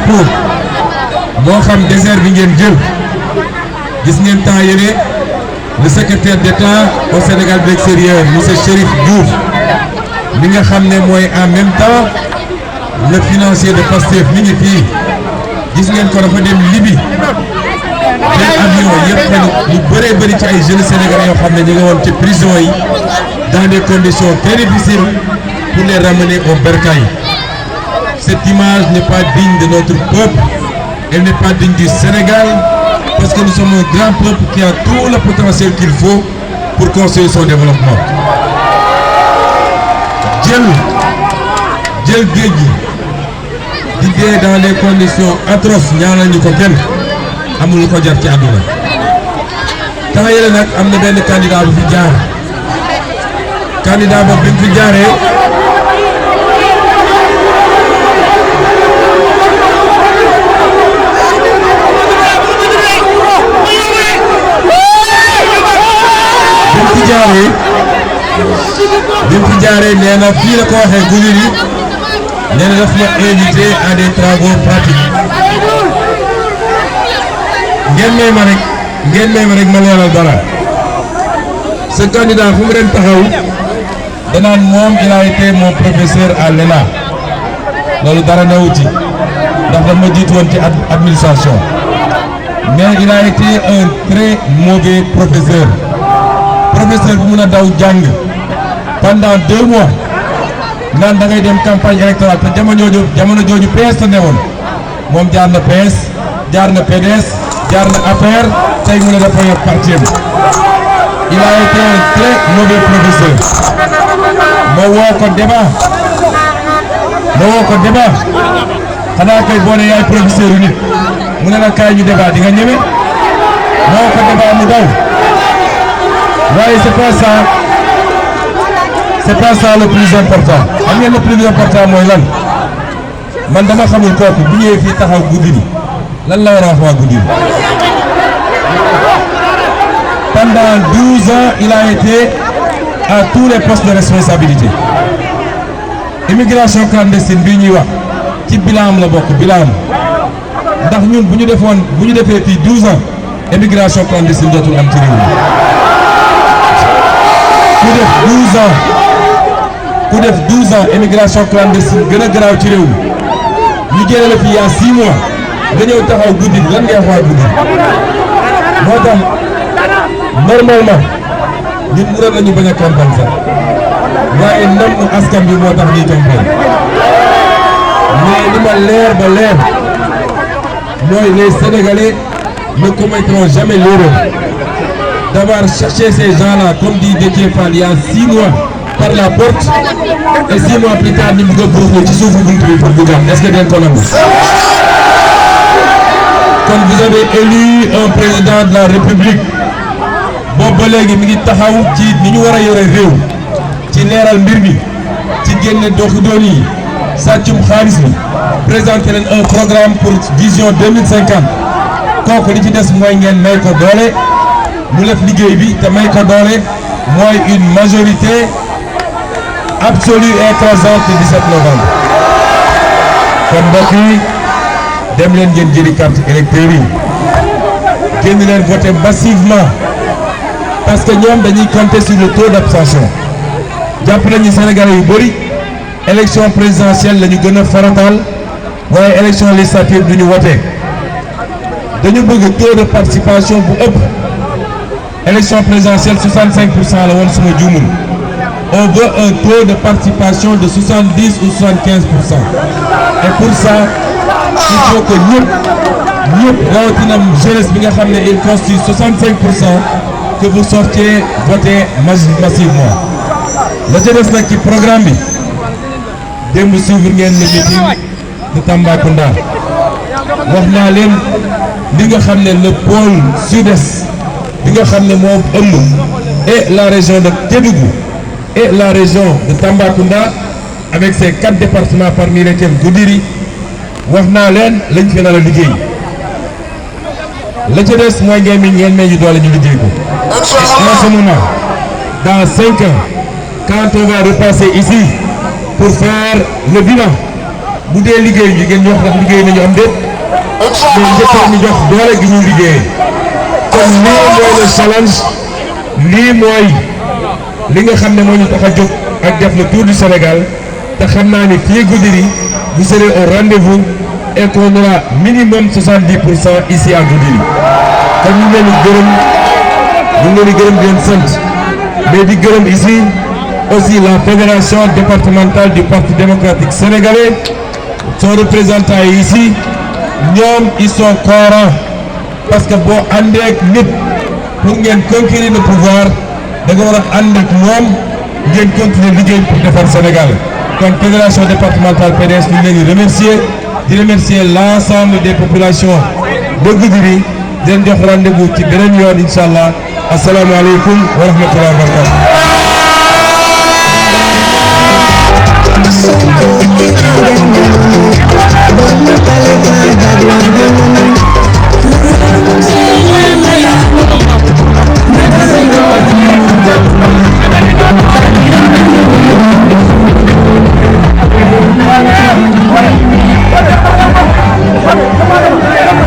drapeau moo xam désert bi ngeen jël gis ngeen temps yële le secrétaire d'État au Sénégal de l'extérieur monsieur Chérif Diouf mi nga xam ne mooy en même temps le financier de Pastef mi ngi fii gis ngeen ko dafa dem Libye jël avion yëpp lu bëree bëri ci ay jeunes sénégalais yoo xam ne ñu ngi woon ci prison yi dans des conditions très difficiles pour les ramener au bercail. Cette image n'est pas digne de notre peuple, elle n'est pas digne du Sénégal, parce que nous sommes un grand peuple qui a tout le potentiel qu'il faut pour construire son développement. jël géej gi di dee dans des conditions atroces ñaanal ñu ko kenn amul lu ko jar ci àdduna. temps yële nag am na benn candidat bu fi jaar candidat boobu bi mu fi jaaree bi mu fi jaaree nee na fii la ko waxee guddi yi nee na daf ma invité à des travaux pratiques ngeen may ma rek ma leeral dara ce candidat fu mu leen taxaw danaan moom il a été mon professeur à l'ENA loolu dara newu ci ndax daf ma jiitu woon ci administration mais il a été un très mauvais professeur bu mun a daw jàng pendant 2 mois naan da ngay dem campagne électorale te jamono jooju PS la newoon moom jaar na PS jaar na PDS jaar na APR tey mu ne dafa yor parti am il a été un très mauvais professeur ma woo ko débat xanaa kay boo ne yaay professeur yu nit mu ne la kaay ñu débat di nga ñeme ma woo ko débat mu daw waaye c'est pas ça le plus important xam ngeen le plus important mooy lan man dama xamul kooku bu ñëwee fii taxaw guddi gi lan la war a wax waa guddi gi pendant 12 ans il a été à tous les postes de responsabilité immigration clandestine bii ñuy wax ci bilan la bokk bilan ndax ñun bu ñu defee fii 12 ans immigration clandestine dootul am ci réew mi ku def 12 ans immigration clandestine gën a garaaw ci réew mi ñu jëlee la fi yaa 6 mois nga ñëw taxaw guddi lan ngay wax guddi moo tax normalement ñun mënoon nañu bañ a campagne sax waaye ndam askan bi moo tax ñuy campagne mais li ma leer ba leer mooy les Sénégalais ne commettront jamais l'erreur d'avoir cherché ces gens-là comme dit Déthié Fall il y a 6 mois par la porte et 6 mois plus tard ñu bëgg a buuxlu ci suufu buntu bi pour dugg est-ce que dañ ko nangu. Comme vous avez élu un président de la République boobu ba léegi mi ngi taxaw ci ni ñu war a yore réew ci leeral mbir mi ci génne doxi doon yi sàccum xaalis bi présenté leen un programme pour vision 2050 kooku li ci des mooy ngeen may ko doole mu def liggéey bi te may ko doole mooy une majorité absolue et écrasante le 17 novembre kon mbokk yi dem leen ngeen jëli carte électeur yi génn leen voter massivement parce que ñoom dañuy compter sur le taux d'abstention jàpp nañu Sénégalais yu bëri élection présidentielle la ñu gën a farataal waaye élection législative du ñu wote dañu bëgg taux de participation bu ëpp élection présidentielle 65% la woon suma juumul on veut un taux de participation de 70 ou 75% et pour ça il faut que ñëpp rawatina jeunesse bi nga xam ne il constitue 65% que vous sortiez voter massivement la ca des nag ci programme bi démb suivre ngeen le meeting de Tambacounda wax naa leen li nga xam ne le pôle sud-est bi nga xam ne moo ëmb et la région de Kédougou et la région de Tambacounda avec ses 4 départements parmi lesquels Goudiri wax naa leen lañ fi nar a liggéey la ca des mooy ngeen may ñu doole ñu liggéey ko. En ce moment dans 5 ans quand on va repasser ici pour faire le bilan bu dee liggéey ñu ngeen ñu wax ndax liggéey nañu am déet mais njëkk ñu jox doole gi ñu liggéey kon lii mooy le challenge lii mooy li nga xam ne moo ñu tax a jóg ak def le tour du Sénégal te xam naa ni fii Goudiri vous serez au rendez-vous et qu'on aura minimum 70% ici à Goudiri kon ñu ngi leen di gërëm di leen sant mais di gërëm ici aussi la fédération départementale du Parti démocratique sénégalais son représentant yi ici ñoom ils sont cohérents parce que boo àndee ak nit pour ngeen conquérir le pouvoir da nga war a ànd ak moom ngeen continuer liggéey pour defar Sénégal kon fédération départementale PDS ñu ngi leen di remercier l'ensemble des populations de Goudiri di leen jox rendez-vous ci beneen yoon incha allah asalaamaaleykum wa rahmatulah wa barakatuh